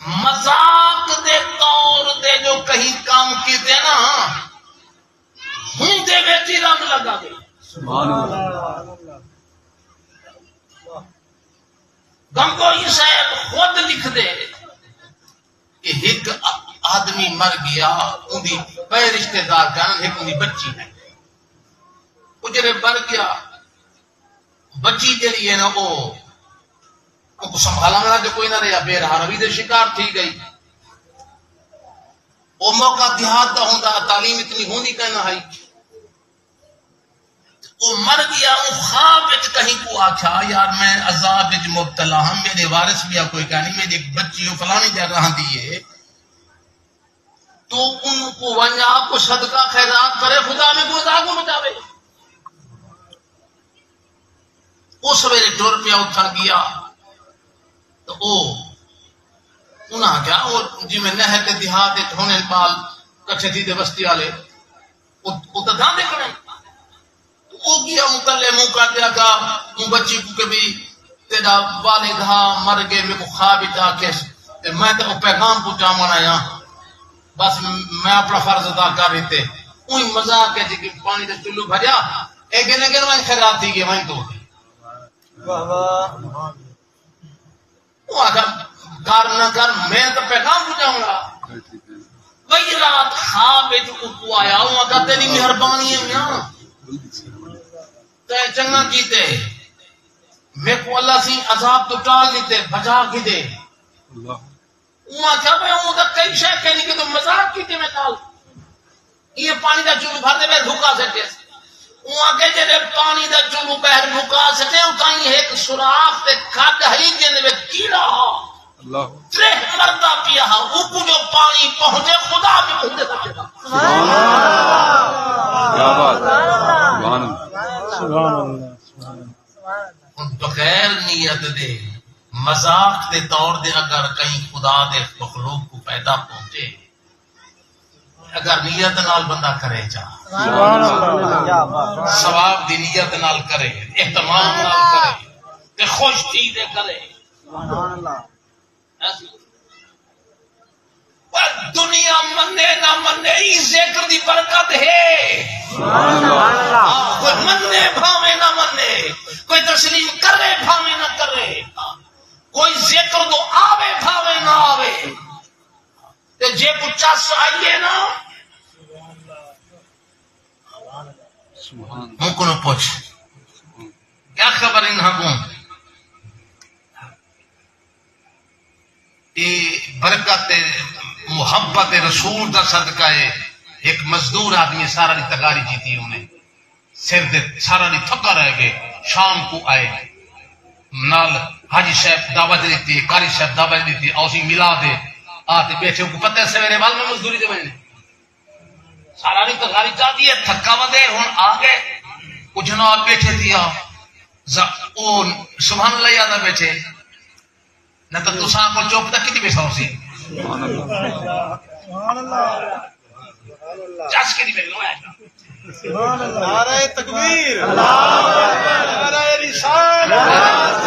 مذاق دے طور دے جو کہیں کام کیتے نا ہوں دے بیٹی رنگ لگا دے سبحان اللہ گنگوئی صاحب خود لکھ دے کہ ایک آدمی مر گیا ان دی پہ رشتہ دار کہنا ایک ان دی بچی ہے اجرے مر گیا بچی جڑی ہے نا وہ ان کو سنبھالا میرا جو کوئی نہ رہا بے رہا روی دے شکار تھی گئی وہ موقع دیہات دا ہوندا تعلیم اتنی ہوندی کہنا ہے وہ مر گیا وہ خواب وچ کہیں کو آکھا یار میں عذاب وچ مبتلا ہوں میرے وارث بھی کوئی کہانی میری ایک بچی ہو فلانی جگہ دیے تو ان کو ونجا آپ کو صدقہ خیرات کرے خدا میں کو عذاب کو بچاوے وہ سویرے ٹور پہ اٹھا گیا تو وہ انہاں کیا وہ جی میں نہر کے دیہات ہونے پال کٹھے تھی دے بستی والے وہ تو دھان دیکھنے وہ کیا مکلے منہ کاٹیا کا من بچی کو کبھی تیرا والد ہاں مر گئے میرے کو خواب تھا کہ میں تو پیغام پہنچا منایا بس میں اپنا فرض ادا کر رہی تھے وہی مذاق ہے جی پانی کا چلو بھریا ایک نے میں خیرات تھی گئی وہیں تو وہ آخر کر نہ کر میں تو پیغام پہنچاؤں گا وہی رات خواب کو آیا وہ آخر تیری مہربانی ہے میاں چنگا کیتے میں کو اللہ سی عذاب تو ٹال دیتے بچا کی دے وہاں کیا میں ہوں گا کئی شے کہنی کہ تو مذاق کیتے میں ٹال یہ پانی دا چلو بھر دے میں بھکا سکتے وہاں کہ جے پانی دا چلو بہر بھکا سکتے ہیں کہیں ایک سوراخ تے کھڈ ہی جے میں کیڑا اللہ ترے مردہ پیا وہ کو جو پانی پہنچے خدا بھی پہنچے سکتا سبحان اللہ کیا بات سبحان اللہ سبحان اللہ بغیر نیت دے مذاق دے طور دے اگر کہیں خدا دے مخلوق کو پیدا پہنچے اگر نیت نال بندہ کرے جا ثواب دی نیت نال کرے اہتمام نال کرے تے خوش تھی دے کرے دنیا منے نہ منے ہی ذکر دی برکت ہے کوئی منے بھاوے نہ منے کوئی تسلیم کرے بھاوے نہ کرے کوئی ذکر تو آوے بھاوے نہ آوے تے جے کو چس آئیے نا مکن پوچھ کیا خبر انہاں کو برکت محبت رسول دا صدقہ ہے ایک مزدور آدمی سارا دی تگاری جیتی انہیں سر دے سارا دی تھکا رہ گئے شام کو آئے نال حاجی صاحب دعوت دیتی قاری صاحب دعوت دیتی اوسی ملا دے آتے بیٹھے کو پتہ ہے سویرے وال میں مزدوری دے بنے سارا دی تگاری چاہتی ہے تھکا ودے ہن آگے کچھ جناب بیٹھے دیا سبحان اللہ یادہ بیٹھے نہ تو تساں کو چوپ تک کتنی بیٹھا ہو سی سبحان اللہ چاس کے دی بیٹھا ہے نعرہ تکبیر نعرہ رسالت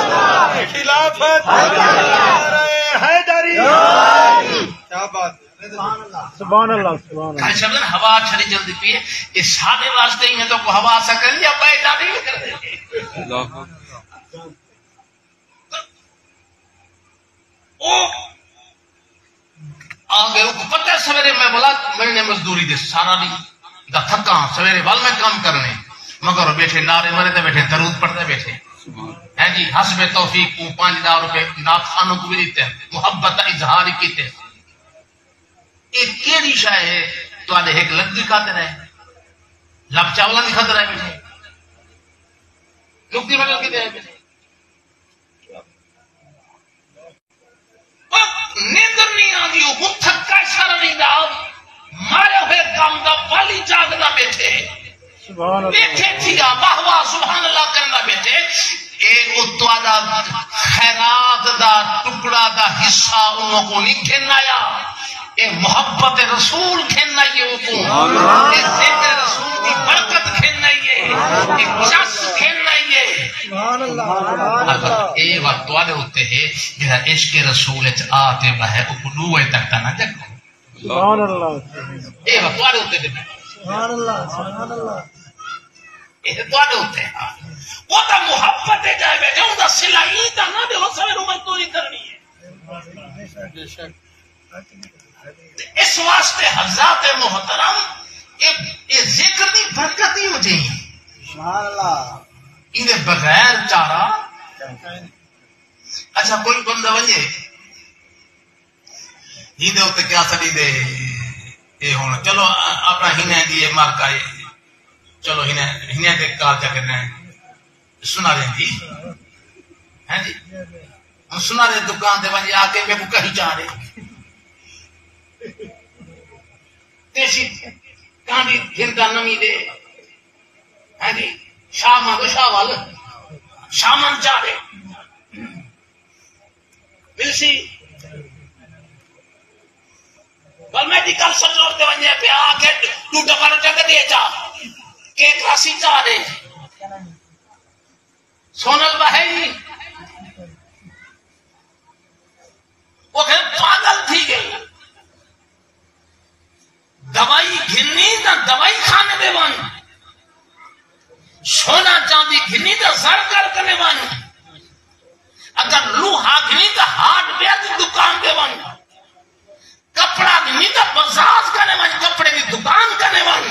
خلافت نعرہ حیدری کیا بات ہے سبحان اللہ سبحان اللہ شبد ہوا چھڑی جلدی پی ہے اس سادے واسطے ہی میں تو کو ہوا سا کر لیا بیٹھا نہیں کر دیں آگے وہ پتہ ہے سویرے میں بولا میں نے مزدوری دے سارا نہیں دا تھکا سویرے وال میں کام کرنے مگر بیٹھے نعرے مرے تے بیٹھے درود پڑھتے بیٹھے ہے جی حسب توفیق کو 5,000 روپے نعت خانوں کو بھی دیتے ہیں محبت اظہار کیتے ایک کیڑی شے ہے تو آدھے ایک لگی کھاتے رہے لب چاولا نہیں کھاتے رہے بیٹھے لکتی بدل کے دے بیٹھے نیندر نہیں آدھی وہ تھکا سارا نہیں دا مارے ہوئے کام دا والی جاگنا بیٹھے بیٹھے تھیا واہ واہ سبحان اللہ کرنا بیٹھے ایک اتوادا خیرات دا ٹکڑا دا حصہ انہوں کو نہیں کھیلنا یا ایک محبت رسول کھیلنا یہ ذکر رسول کی برکت کھیلنا یہ ایک چس کھیلنا یہ اے وقت تواڈے اوتے ہے جڑا عشق رسول وچ آتے بہے او بلوے تک نہ جگو سبحان اللہ اے وقت تواڈے اوتے تے سبحان اللہ سبحان اللہ اے تواڈے اوتے ہاں وہ تا محبت جائے بیٹھے اون دا صلہ ای تا نہ دے ہو سویر مزدوری کرنی ہے اس واسطے حضرات محترم یہ ذکر دی برکت ہی مجھے سبحان اللہ ان بغیر چارہ اچھا کوئی بندہ ونجے ہی دے ہوتے کیا سڑی دے اے ہونا چلو اپنا ہینے دیئے مارکا ہے چلو ہینے دے کار جا کرنا ہے سنا دیں جی ہیں جی ہم سنا دیں دکان دے ونجے آکے میں کو کہیں چاہ رہے تیسی کانڈی دھندا نمی دے ہیں جی شاہ مانگو شاہ وال شاہ من چاہ رہے ملسی بل میڈیکل سٹور دے ونجے پہ آکے ٹوٹا پر ٹک دے چاہ کیک راسی چاہ رہے سونل بہائی وہ کہ پاگل تھی گئی دوائی گھنی نہ دوائی کھانے دے وان سونا چاندی گھنی تو زر کر کرنے وان اگر لوہا گھنی تو ہارڈ ویئر کی دکان دے وان کپڑا گھنی تو بازار کرنے وان کپڑے کی دکان کرنے وان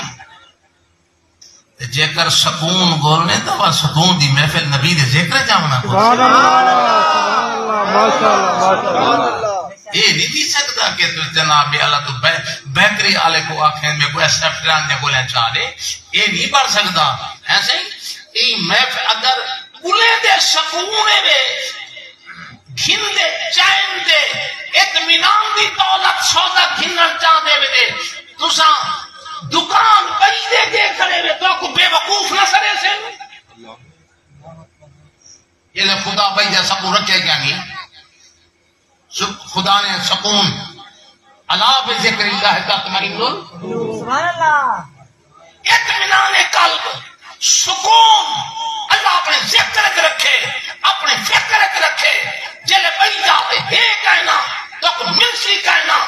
جے کر سکون گولنے تو وہ سکون دی محفل نبی دے ذکر جاؤنا سبحان اللہ ماشاءاللہ ماشاءاللہ یہ نہیں دی سکتا کہ تو جناب اللہ تو بیکری آلے کو آنکھیں میں کوئی سیفران دے بولے چاہ رہے یہ نہیں پڑھ سکتا ایسے ہی یہ محفل اگر بولے دے سکونے دے گھن دے چین دے اطمینان دی دولت سودا گھنن چاہ دے دے تو ساں دکان بئی دے دے کھڑے ہوئے تو کو بے وقوف نہ سرے سے یہ لے خدا بھائی جیسا کو رکھے کیا نہیں خدا نے سکون اللہ بذکر اللہ تطمئن سبحان اللہ اطمینان قلب سکون اللہ اپنے ذکر کے رکھے اپنے فکر کے رکھے جلے بئی جاتے ہے کہنا تو ملسی کہنا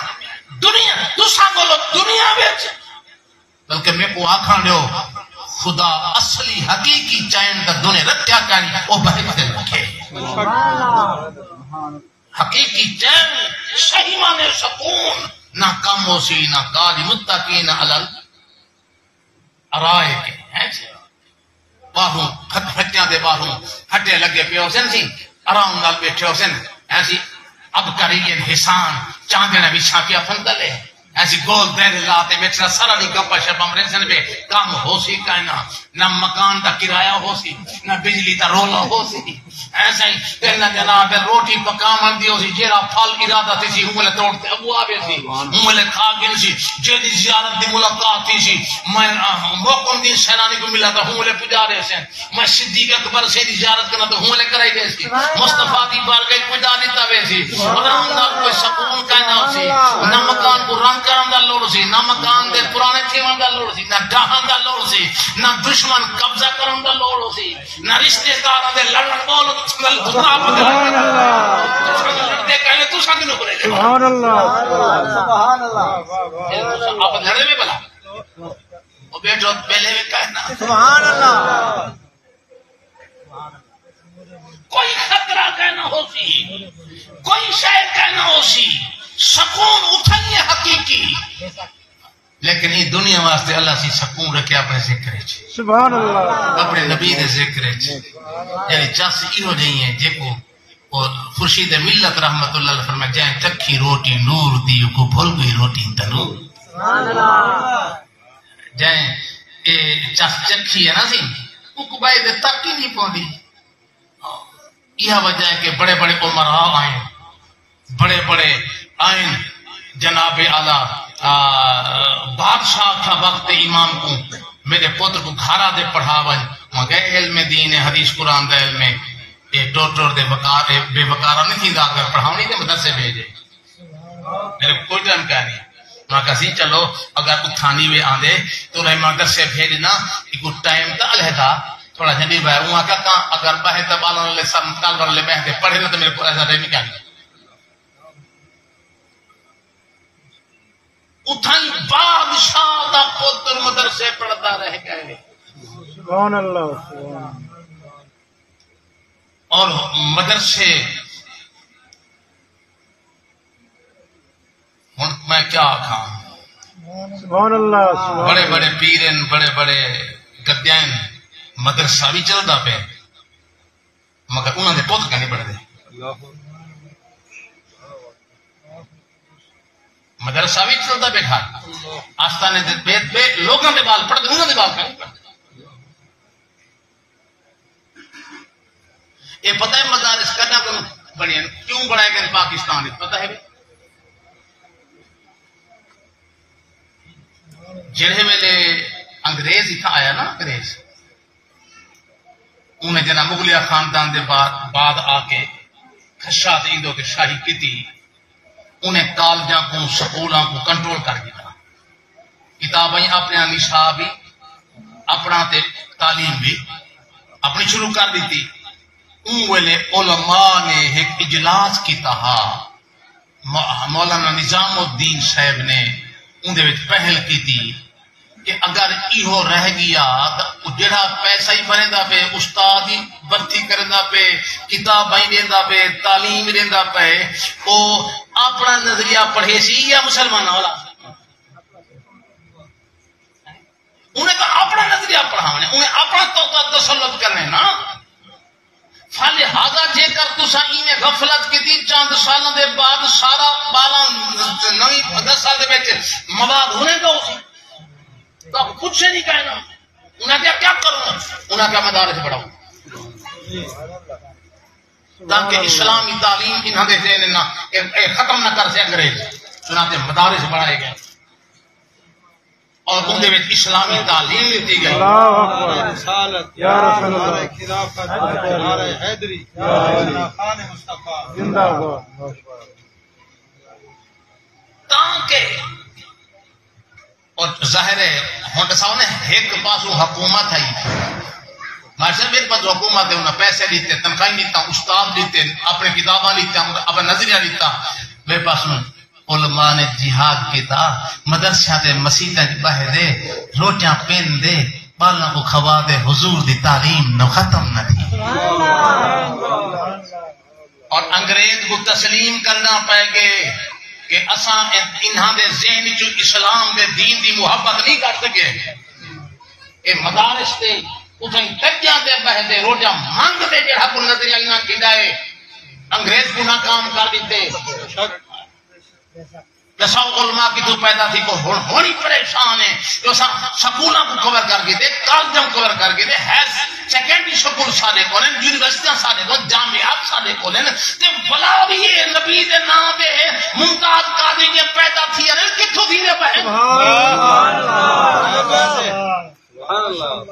دنیا دوسرا بولو دنیا بیچ بلکہ میں کو آکھاں لیو خدا اصلی حقیقی چین کا دنیا رکھیا کرنی وہ بہت سے رکھے حقیقی چین صحیح مانے سکون نہ کم ہو سی نہ کالی متقین علل ارائے کے ہیں باہوں پھٹیاں دے باہوں ہٹے لگے پہ ہو سن سی آرام نال بیٹھے ہو سن ایسی اب کریئن حسان چاندنا بھی چھاپیا پھندلے ایسی گول دیر لاتے بیٹھنا سارا نہیں گپا شپا مرنسن پہ کام ہو سی کائنا نہ مکان دا کرایہ ہو سی نہ بجلی دا رولا ہو سی ایسا ہی کہنا جناب روٹی پکا من دی ہو سی جیرا پھل ارادہ تھی سی ہمولے توڑتے ابو آبے سی ہمولے کھا گن سی جیدی زیارت دی ملاقات تھی سی میں موقن دین سینانی کو ملا تھا ہمولے پجا رہے سے میں صدیق اکبر سے دی زیارت کرنا تو ہمولے کرائی دے سی مصطفیٰ دی بارگاہ پجا دیتا بے سی رام دا کوئی سکون کہنا ہو سی نہ مکان کو رنگ کرن دا لوڑ سی نہ مکان دے پرانے تھیون دا لوڑ سی نہ ڈاہن دا لوڑ سی نہ دشمن قبضہ کرن دا لوڑ سی نہ رشتے داروں دے لڑن بول سبحان اللہ سبحان اللہ آپ لڑے میں بلا وہ بیٹھو پہلے میں کہنا سبحان اللہ کوئی خطرہ کہنا ہو سی کوئی شاید کہنا ہو سی سکون اٹھائیے حقیقی لیکن یہ دنیا واسطے اللہ سی سکون رکھے اپنے ذکر سبحان اللہ اپنے نبی دے ذکر یعنی چاس ایو نہیں ہے جے کو اور خورشید ملت رحمت اللہ علیہ فرمائے جائیں چکھی روٹی نور دیو کو بھول گئی روٹی تنور سبحان اللہ جائیں چاس چکھی ہے نا سی وہ کو بائی دے تک ہی نہیں پہنچی یہ وجہ ہے کہ بڑے بڑے عمراء آئیں بڑے بڑے آئین جناب اعلیٰ بادشاہ تھا وقت امام کو میرے پتر کو گھارا دے پڑھاون مگر علم دین حدیث قرآن دے علم یہ ڈاکٹر دے بے وقارہ نہیں تھی دا کر پڑھاونی دے مدرسے بھیجے میرے کوئی ٹائم کہا نہیں میں کہا چلو اگر اتھانی وے آندے تو رہے مدرسے بھیجنا ایک ٹائم تا علیحدہ تھوڑا جنی بھائی وہاں کا کہاں اگر بہے تبالوں لے سب طالبان لے بہتے پڑھے نہ تو میرے کو ایسا رہنے کیا گیا اتھائی بادشاہ دا پتر مدرسے پڑھتا رہ گئے سبحان اللہ اور مدرسے میں کیا کھاں سبحان اللہ بڑے بڑے پیرن بڑے بڑے گدین مدرسہ بھی چلتا پہ مگر انہوں نے پوت کا نہیں پڑھ دے مدرسہ بھی چلتا پہ گھر آستانے دے بیت پہ لوگوں نے بال پڑھ دے انہوں نے بال کا نہیں پڑھ دے یہ پتہ ہے مدارس کرنا بڑی کیوں بڑھائے گئے پاکستان پتہ ہے بھی جڑے ویلے انگریز ہی آیا نا انگریز انہیں جنا مغلیہ خاندان دے بعد آ کے خشات ایندوں کے شاہی کی تھی انہیں کالجاں کو سکولاں کو کنٹرول کر دیا کتابیں اپنے نصاب بھی اپنا تے تعلیم بھی اپنی شروع کر دی تھی ان ویلے علماء نے ایک اجلاس کی تہا مولانا نظام الدین صاحب نے اندے وچ پہل کی تھی کہ اگر ایہو رہ گیا تو جڑا پیسہ ہی بندا پہ استاد ہی بھرتی کردا پہ کتابیں دیندا پہ تعلیم دیندا پہ او اپنا نظریہ پڑھے سی یا مسلمان والا انہیں تو اپنا نظریہ پڑھاونے انہیں اپنا تو تسلط کرنے نا فلہذا جے کر تساں ایویں غفلت کی چند سالوں دے بعد سارا بالا نویں 10 سال دے وچ مواد ہونے گا اسی تو کچھ نہیں کہنا انہیں کیا کرنا انہیں کیا مدارس پڑھاؤ تاکہ اسلامی تعلیم انہاں دے ذہن نہ ختم نہ کر سے انگریز چنانچہ مدارس بڑھائے گئے اور ان دے وچ اسلامی تعلیم دیتی گئی اللہ اکبر یا رسول اللہ خلافت نعرہ حیدری خان مصطفی زندہ باد تاکہ اور ظاہر ہے ہن سامنے ایک پاسو حکومت ہے ماشاء میرے پاس حکومت ہے انہیں پیسے لیتے تنخواہیں لیتا استاد لیتے اپنے کتاباں لیتا اپنا نظریہ لیتا میرے پاس علماء نے جہاد کیتا مدرسہ دے مسیحاں بہ دے روٹیاں پین دے بالوں کو کھوا دے حضور دی تعلیم نہ ختم نہ تھی اور انگریز کو تسلیم کرنا پے گے کہ اساں انہاں دے ذہن جو اسلام دے دین دی محبت نہیں کر سکے اے مدارس تے اتھیں تجیاں دے بہ دے روٹیاں مانگ دے جڑا کو نظریہ انہاں کھڈائے انگریز کو ناکام کر دیتے جیسا علماء کی تو پیدا تھی کو ہونی پریشان ہے جو سکولوں کو کور کر کے دے کالجوں کور کر کے دے ہے سیکنڈری سکول سارے کولن یونیورسٹیاں سارے کو جامعات سارے کولن تے بلا بھی یہ نبی دے نام دے ممتاز قاضی کے پیدا تھی ہے کتھوں تھی نے پہن سبحان اللہ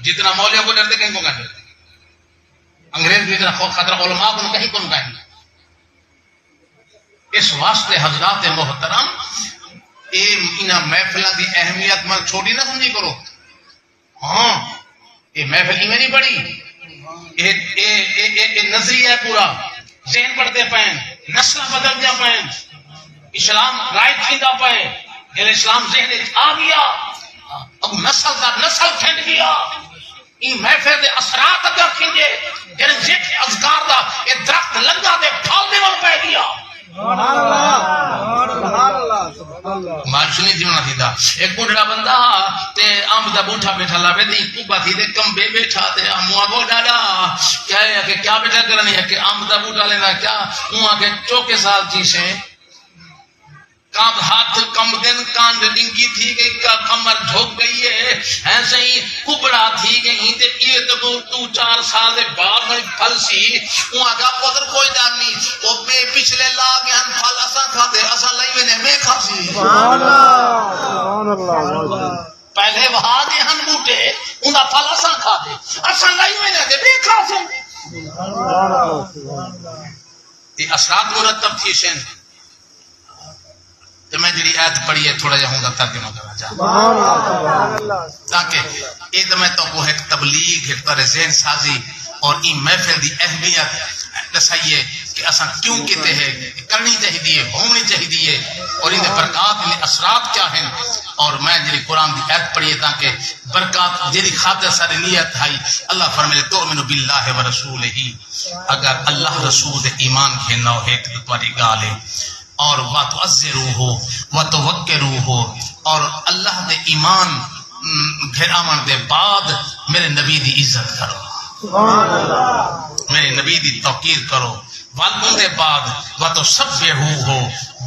جتنا مولویوں کو ڈرتے کہیں کو کہتے انگریز بھی اتنا خطرہ علماء کو کہیں کون کہیں اس واسطے حضرات محترم انہاں محفلوں کی اہمیت میں چھوٹی نہ سمجھی کرو ہاں یہ محفل ہی میں نہیں پڑی یہ نظریہ ہے پورا ذہن پڑھتے پائیں نسل بدلتے پائیں اسلام رائٹ کھیندا پائے جب اسلام ذہن آ گیا اب نسل کا نسل کھینڈ گیا یہ محفل کے اثرات اگر کھینجے جب ذکر اذکار دا یہ درخت لگا دے پھل دے وال پہ گیا مارشنی جیونا تھی دا ایک بڑھڑا بندہ تے آم دا بوٹھا بیٹھا لاوے دی کوبا تھی دے کمبے بیٹھا تے آمو آگو ڈاڑا کیا بیٹھا کرنی ہے کہ آم دا بوٹھا لینا کیا وہاں کے 24 سال چیزیں کام ہاتھ کم دن کانڈ ڈنگی تھی گئی کا کمر جھوک گئی ہے ایسے ہی کبڑا تھی گئی تے یہ تو 4 سال دے بعد میں پھل سی وہاں کا پتر کوئی ڈر نہیں وہ میں پچھلے لا گیا پھل اساں کھا دے اساں لئی میں کھا سی سبحان اللہ پہلے وہاں دے ہن بوٹے انہاں پھل اساں کھا دے اساں لئی میں کھا سی سبحان اللہ یہ اثرات مرتب تھی سن تو میں میں جڑی آیت پڑھی ہے تھوڑا جا ہوں گا ترجمہ کرنا چاہتا تاکہ یہ تو میں تو وہ ایک تبلیغ ایک طرح ذہن سازی اور این محفل دی اہمیت دسائیے کہ اساں کیوں کہتے ہیں کرنی چاہیے ہونی چاہیے اور ان برکات ان اثرات کیا ہیں اور میں جی قرآن کی آیت پڑھیے تاکہ برکات جی خاطر ساری نیت ہے اللہ فرمائے تؤمنوا باللہ ورسولہ اگر اللہ رسول ایمان کے نو ہے تو تمہاری گال ہے اور وتعزروہ وتوقروہ اور اللہ دے ایمان گھر آمن دے بعد میرے نبی دی عزت کرو میرے نبی دی توقیر کرو والوں دے بعد وتسبحوہ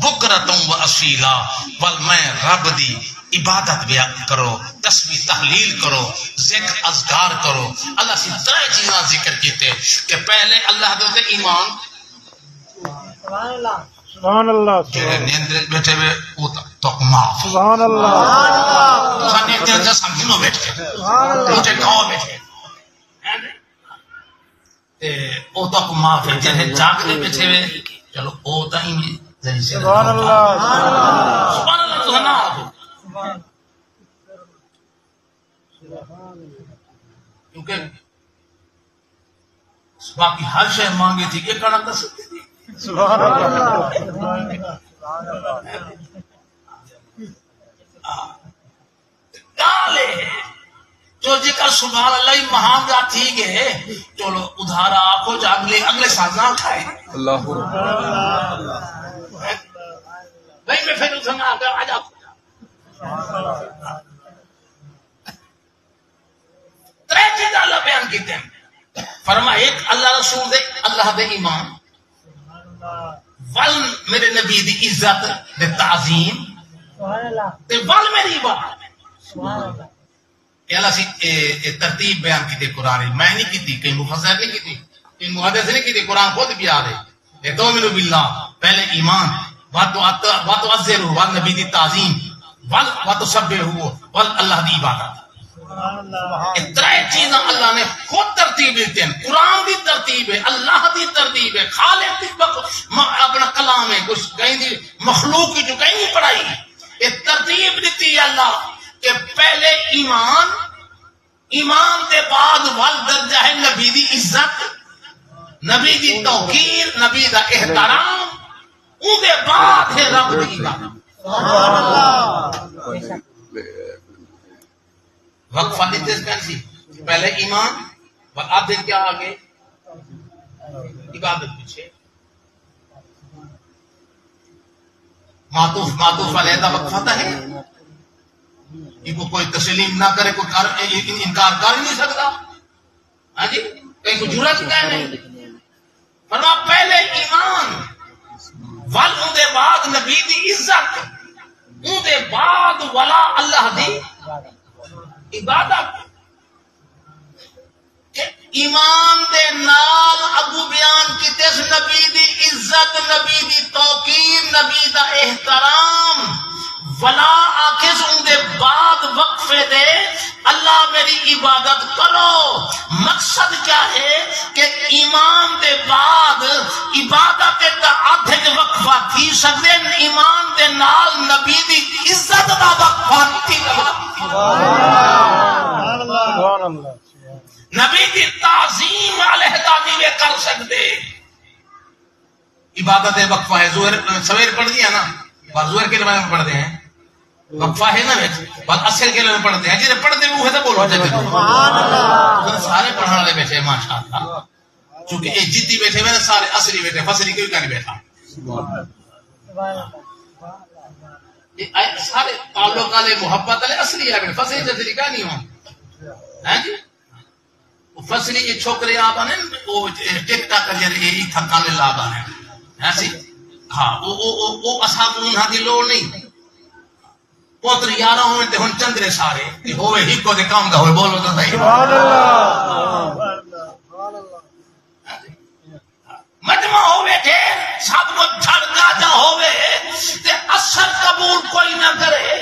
بکرۃ واصیلا ول میں رب دی عبادت بیان کرو تسبیح تحلیل کرو ذکر اذکار کرو اللہ سے ترے چیزاں ذکر کیتے کہ پہلے اللہ دے ایمان سبحان اللہ جڑے نیندر بیٹھے ہوئے وہ تک معاف سبحان اللہ سب نیندر جا سمجھنو بیٹھے مجھے کھاؤ بیٹھے او تک معاف ہے جنہیں جاگنے بیٹھے ہوئے چلو او تاہی میں سبحان اللہ سبحان اللہ تو نہ آگو کیونکہ باقی ہر شے مانگے تھی یہ کڑا کر سکتے تھی سبحان اللہ گالے جو جی کا سبحان اللہ ہی مہانگا تھی گئے چلو ادھارا آپ کو جو اگلے سال نہ کھائے اللہ بھائی میں پھر اسے نہ آگا آجا ترے چیز اللہ بیان کیتے ہیں فرما ایک اللہ رسول دے اللہ دے ایمان ول میرے نبی دی عزت دے تعظیم تے ول میری عبادت یہ اللہ سی ترتیب بیان کی تھی قرآن میں نہیں کی تھی کہیں مفسر نہیں کی تھی کہیں محدث نہیں کی تھی قرآن خود بھی آ رہے تؤمنوا باللہ پہلے ایمان وتعزروہ ول نبی دی تعظیم ول وتسبحوہ ول اللہ دی عبادت اترے چیزاں اللہ نے خود ترتیب دیتے ہیں قرآن دی ترتیب ہے اللہ دی ترتیب ہے خالق دی اپنا کلام ہے کچھ کہیں دی مخلوق کی جو کہیں نہیں پڑھائی یہ ترتیب دیتی ہے اللہ کہ پہلے ایمان دے بعد ول درجہ ہے نبی دی عزت نبی دی توقیر نبی دا احترام اون دے بعد ہے رب دی عبادت وقفہ دیتے کیسی پہلے ایمان اور آدھے کیا آگے عبادت پیچھے معطوف علیحدہ وقفہ تھا ہے یہ کوئی تسلیم نہ کرے کوئی انکار کر نہیں سکتا ہاں جی کہیں کوئی جرات کا نہیں فرما پہلے ایمان ول اون دے بعد نبی دی عزت اون دے بعد ولا اللہ دی عبادت کہ ایمان دے نال ابو بیان کی تیس نبی دی عزت نبی دی توقیر نبی دا احترام ولا آکھس ان دے بعد وقفے دے اللہ میری عبادت کرو مقصد کیا ہے کہ ایمان دے بعد عبادت دا آدھے وقفہ تھی سکتے ایمان دے نال نبی دی عزت دا وقفہ تھی نبی دی تعظیم علیحدہ نہیں کر سکتے عبادت وقفہ ہے سویر پڑھ دیا نا زہر کے لئے پڑھتے ہیں وقفہ ہے نا بات اثر کے لئے پڑھتے ہیں جنہیں پڑھتے ہیں وہ ہے تو بولو جاتے ہیں سارے پڑھنے والے بیٹھے ہیں ماشاءاللہ چونکہ ایک جدی بیٹھے ہوئے سارے اصلی بیٹھے فصلی کوئی کا نہیں بیٹھا سارے تعلق والے محبت والے اصلی ہے فصلی جدری کا نہیں ہوں جی فصلی یہ چھوکرے آپ آنے وہ ٹک ٹاک کر یہ تھکانے لاب آنے ایسی ہاں وہ اصحاب انہاں دی لوڑ نہیں پوتر یارہ ہوئے تے ہن چندرے سارے ہوئے ہی کو دے کام دا ہوئے بولو تو صحیح مجمع ہوئے تھے سب کو جھڑکا جا ہوئے تے اثر قبول کوئی نہ کرے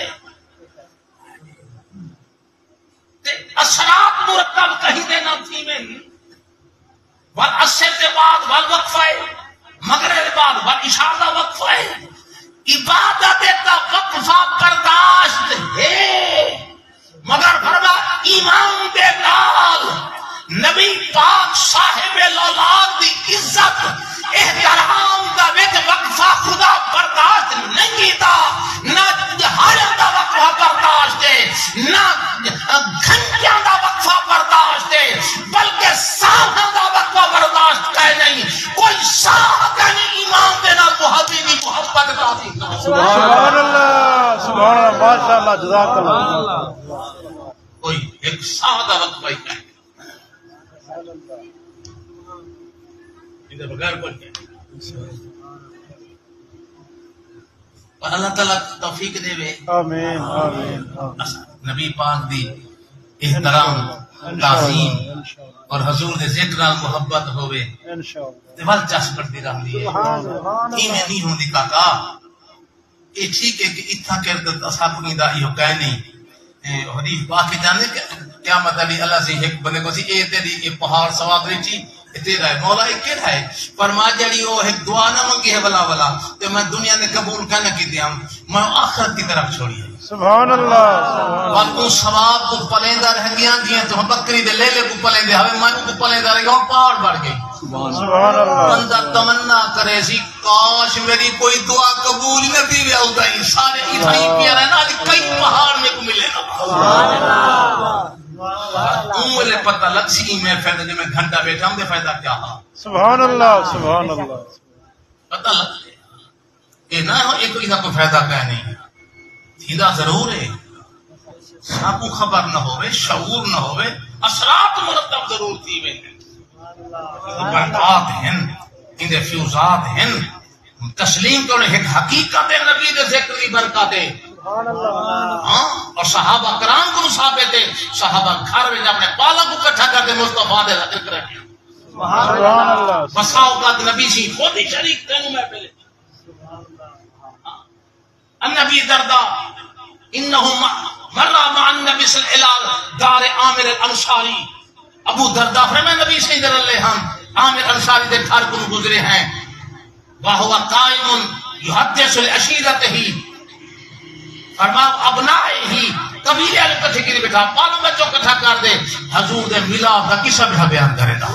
تے اثرات مرتب کہیں دے نہ تھی میں وال اثر کے بعد وال وقفہ ہے مغرب کے بعد وال عشاء دا وقفہ ہے عبادت کا وقفہ برداشت ہے، مگر فرما ایمان دے نال نبی پاک صاحب الاولاد دی عزت احترام دا وچ وقفہ خدا برداشت نہیں کیتا، نہ دہاڑیاں دا وقفہ برداشت ہے، نہ گھنٹیاں دا وقفہ برداشت ہے، بلکہ سالوں دا وقفہ برداشت ہے نہیں، کوئی سال نہیں ایمان دے نال محبت کا بھی۔ سبحان اللہ سبحان اللہ ماشاء اللہ جزاک اللہ۔ کوئی ایک سادہ وقفہ ہی ہے بغیر کوئی اللہ تعالیٰ توفیق دے وے، آمین آمین نبی پاک دی احترام تعظیم اور حضور دے ذکر نال محبت ہوئے تے ول چس پڑتی رہندی ہے، ایویں نہیں ہوندی کاکا۔ یہ ٹھیک ہے کہ اتنا کر اساپنی دا یہ کہہ نہیں حدیث پاک جانے قیامت علی اللہ سے ایک بندے کو سی اے تیری یہ پہاڑ سواد رہی تیرا ہے مولا ایک کیڑا ہے، فرما جڑی وہ ایک دعا نہ منگی ہے بلا بلا تے میں دنیا نے قبول کرنا کی دیا میں آخرت کی طرف چھوڑی ہے۔ سبحان اللہ اور تو ثواب کو پلیندا رہ گیا جی تو بکری دے لے لے کو پلیندے ہوے میں کو پلیندا رہ گیا پہاڑ بڑھ گئی۔ سبحان اللہ بندہ تمنا کرے سی کاش میری کوئی دعا قبول نہ دی وے اودائی سارے اتھائی پیا رہنا کئی پہاڑ میں کو ملے گا۔ سبحان اللہ عمر پتہ لگ سی میں فائدہ جو میں گھنٹہ بیٹھا ہوں دے فائدہ کیا ہا۔ سبحان اللہ پتہ لگ یہ نہ ہو ایک کوئی فائدہ کیا نہیں تھیدا ضرور ہے، سب کو خبر نہ ہوئے شعور نہ ہوئے اثرات مرتب ضرور تھی وے برکات ہیں اندے فیوزات ہیں تسلیم کرنے ایک حقیقت نبی دے ذکر کی برکات ہے۔ اور صحابہ کرام کو ثابت ہے، صحابہ گھر میں اپنے بالا کو اکٹھا کر کے مصطفیٰ دے ذکر کیا۔ سبحان اللہ بسا اوقات نبی سی خود ہی شریک تینوں میں پہلے النبی دردہ انہو مرہ مع النبی صلی اللہ علیہ وسلم دار عامر الانصاری، ابو دردہ فرمائے نبی صلی اللہ علیہ وسلم عامر الانصاری دے گھر کو گزرے ہیں، وہو قائم یحدث العشیرتہ فرما ابنائے ہی قبیلے والے کٹھے کی بیٹھا بالوں بچوں کٹھا کر دے حضور دے میلاد کا قصہ بھی بیان کرے دا۔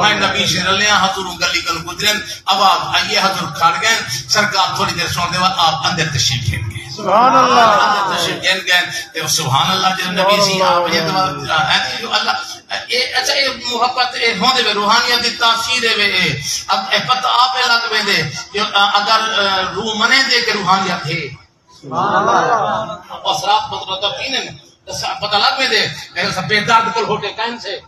میں نبی سے رلیا حضور گلی کل گزرن آواز آئیے حضور کھڑ گئے سرکار تھوڑی دیر سونے بعد آپ اندر تشریف لیں گے۔ سبحان اللہ اندر تشریف لیں گے سبحان اللہ جب نبی سی آپ یہ دعا اللہ اچھا یہ محبت ہوندے وے روحانیت دی تاثیر ہے اب پتہ آپ لگ وے دے اگر روح منے دے کہ روحانیت ہے اثرات مطلب پتہ لگ میں دے بے درد کل ہوتے کہیں سے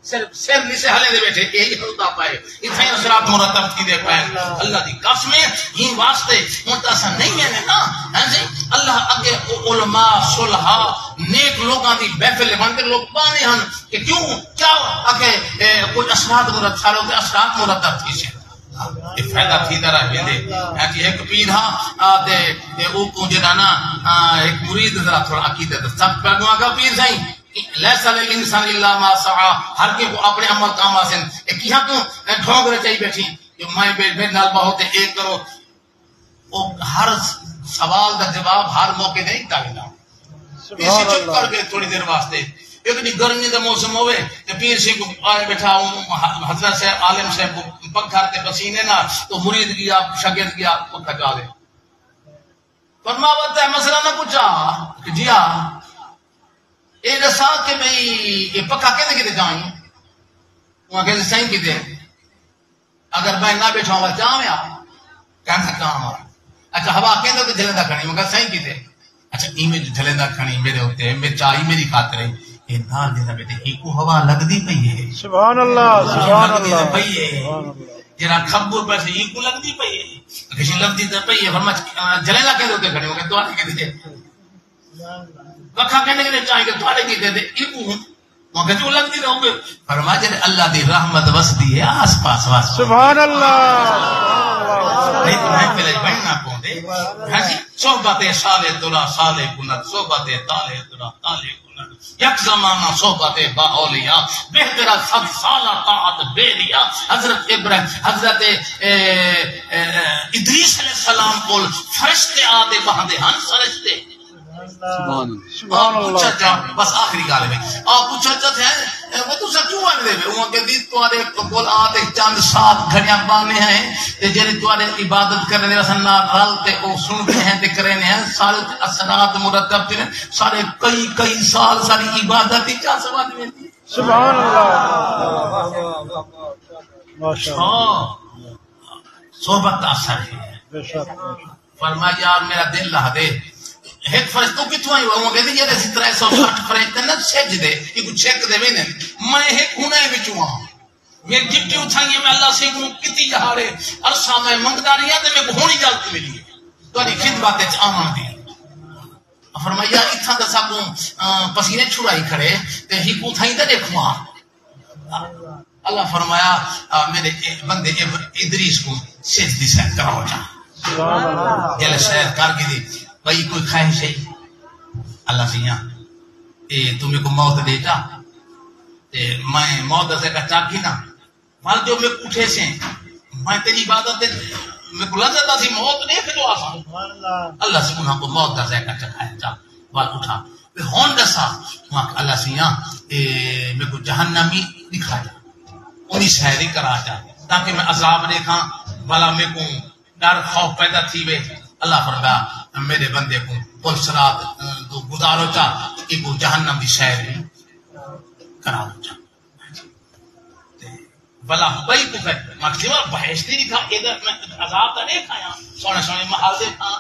سر نیسے ہلے دے بیٹھے یہی ہلتا پائے اتھائی اثرات مرتب کی دے پائے اللہ دی قسمیں ہی واسطے منتاسا نہیں ہے نا اللہ اگے علماء صلحاء نیک لوگاں دی محفل بن کے لوگ پانے ہن کہ کیوں کیا اگے کوئی اثرات مرتب تھی سے یہ فائدہ تھی طرح ہے کہ ایک پیر ہاں تے او کو جڑا نا ایک مرید ذرا تھوڑا عقیدت سب پیغام کا پیر سائیں لیس الانسان الا ما سعى ہر کے کو اپنے عمل کام حاصل ایک یہاں تو ڈھونگ رہ چاہیے بیٹھی کہ میں بیٹھ نال بہتے ایک کرو او ہر سوال کا جواب ہر موقع نہیں تاکہ اسی چپ کر کے تھوڑی دیر واسطے ایک دی گرمی دا موسم ہوئے کہ پیر سے کو آئے بیٹھا حضرت سے عالم سے پکھر تے پسینے نہ تو مرید گیا شاگرد گیا کو تھکا دے فرماوت ہے مسئلہ نہ پوچھا کہ جی ہاں اے دسا کہ بھئی یہ پکا کہنے کتے جائیں وہاں کہتے سائیں کتے اگر میں نہ بیٹھا ہوا جاؤں یا کہنا کام آرہا اچھا ہوا کہنے تو جھلندہ کھڑی وہاں سائیں کتے اچھا ایمیں جو جھلندہ کھڑی میرے ہوتے ہیں میں چاہی میری خاطر ہے یہ نال دینا بیٹے ہی کو ہوا لگ دی پئی ہے سبحان اللہ سبحان اللہ پئی ہے جرا خبر پر سے ہی کو لگ دی پئی ہے کسی لگ دی پئی ہے فرما جھلندہ کہنے ہوتے کھڑی وہاں تو آنے کہتے وکھا کہنے کے چاہیں کہ تھوڑے کی دے دے ایکو ہوں وہاں کہ جو لگتی رہوں گے فرما جائے اللہ دی رحمت وسدی ہے آس پاس واسطہ سبحان اللہ نہیں تو میں پہلے بڑھنا پہنچے صحبت صالح ترا صالح کنت صحبت طالح ترا طالح کنت یک زمانہ صحبت با اولیاء بہتر صد سالہ طاعت بیریا حضرت ادریس علیہ السلام کو فرشتے آتے بہندے ہن فرشتے سبحان اللہ پوچھا جا بس آخری گال میں آپ پوچھا جا تھے وہ تو سب کیوں آنے دے وہ کہ دیت تمہارے بول آتے چند سات گھڑیاں بانے ہیں تے جنہیں تمہارے عبادت کرنے وسن رل تے او سنتے ہیں تے کرنے ہیں سارے اثرات مرتب تے سارے کئی سال ساری عبادت ہی کیا سواد میں تھی سبحان اللہ ماشاءاللہ صحبت کا اثر ہے بے شک فرمایا یار میرا دل لا دے ایک فرشتوں کتوں ہی وہ کہتے ہیں جیسے 360 فرشتے نہ سج دے کہ کچھ چیک دے وینے میں ایک ہونے وچوں ہاں میں گٹی اٹھائیں میں اللہ سے کو کتی جہارے عرصہ میں منگدا رہیا تے میں ہونی جلد ملی تہاڈی خدمت وچ آواں دی فرمایا اتھاں دسا کو پسینے چھڑائی کھڑے تے ہی کو تھائی تے دیکھو اللہ فرمایا میرے بندے ادریس کو سجدی سے کراؤ جا سبحان اللہ جلے شاید کر کے دی بھائی کوئی خواہش ہے اللہ سے یہاں تمہیں کو موت دیتا میں موت سے کا چاکی نا مال جو میں اٹھے سے میں تیری عبادت میں کو لذت تھی موت دیکھ جو آسان اللہ سے انہوں کو موت کا ذائقہ چکھایا جا بات اٹھا پھر ہون دسا وہاں اللہ سے یہاں میں کو جہنمی دکھا جا انہی سہری کرا جا تاکہ میں عذاب دیکھاں بھلا میں کو ڈر خوف پیدا تھی وے اللہ فرمایا میرے بندے کو پل سرات تو گزارو چا کہ کو جہنم دی سہری کراو چا بلا بھائی کو کہ مکسیمہ بہشتی دکھا ادھر میں عذاب تا نہیں کھایا سونے سونے محال دیکھا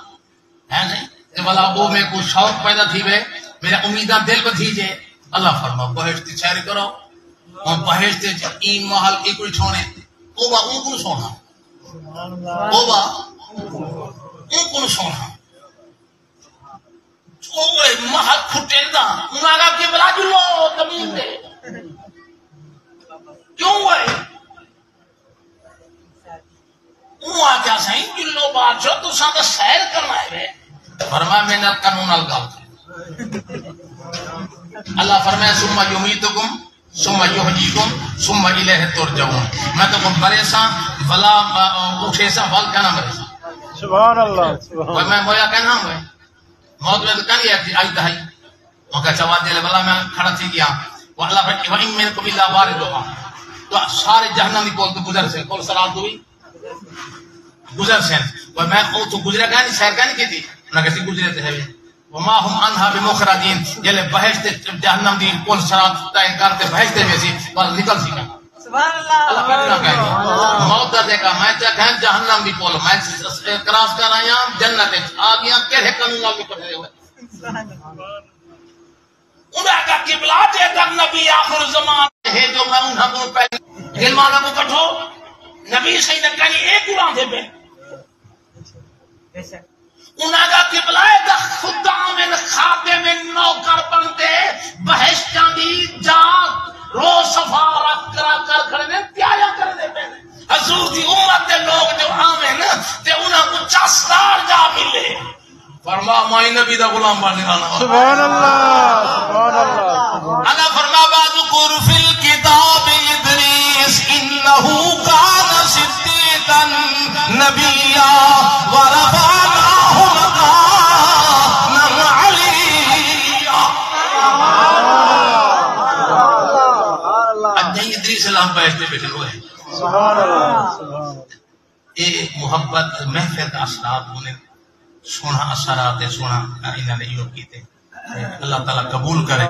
ہے نہیں بلا وہ میں کو شوق پیدا تھی وے میرا امیدہ دل بدھیجے اللہ فرما بہشتی سہری کرو اور بہشتی این محل کی کوئی چھونے اوبا اون کو سونا اوبا اون کو سونا اوے محل کھٹے دا انہاں کی بلا جلو تمین دے کیوں ہے وہاں کیا سہیں جلو بادشاہ تو ساتھ سیر کرنا ہے فرمایا میں نے قانون الگاؤ اللہ فرمایا ثم یمیتکم ثم یحییکم ثم الیہ ترجعون میں تو کچھ برے سا بلا اٹھے سا بل کہنا برے سا سبحان اللہ سبحان میں مویا کہنا ہوئے موت میں تو کہنی ہے آئی دہائی وہ کہا چواد جلے بلا میں کھڑا تھی گیا وہ اللہ فرمایا وَإِن مِّنكُمْ إِلَّا وَارِدُهَا تو سارے جہنم کی کول تو گزر سے کول سرات ہوئی گزر سے وہ میں تو گزرے گا نہیں سیر کا نہیں کی تھی نہ کسی گزرے تھے وما هم عنها بمخرجين جلے بہشت جہنم دی کول سرات طے کرتے بہشت میں سی بس نکل سی کا سبحان اللہ اللہ کتنا کہے موت دا دیکھا میں چاہتا ہے جہنم دی کول میں کراس کر آیا جنت آ گیا کہے قانون کے پڑھے ہوئے انہاں کا قبلہ دے تک نبی آخر زمان ہے جو میں انہاں کو پہلے علمانہ کو کٹھو نبی صحیح نہ کہیں ایک قرآن دے بے انہاں کا قبلہ دا خدا من خاتم نوکر بندے بہشتان دی جات رو صفا رکھ کر کھڑے تیاریا کرنے پہ حضور دی امت دے لوگ جو آمین تے انہاں کو چاستار جا ملے فرما مائی نبی دا غلام بننے والا سبحان اللہ سبحان اللہ اللہ فرما واذکر فی الکتاب ادریس انہ کان صدیقا نبیا ورفعناہ مقاما علیا اجائی ادریس السلام بیٹھتے بیٹھے ہوئے ہیں سبحان اللہ سبحان اللہ یہ محبت محفل کا اثرات انہیں سونا اثرات سونا انہوں نے یہ کیتے اللہ تعالیٰ قبول کرے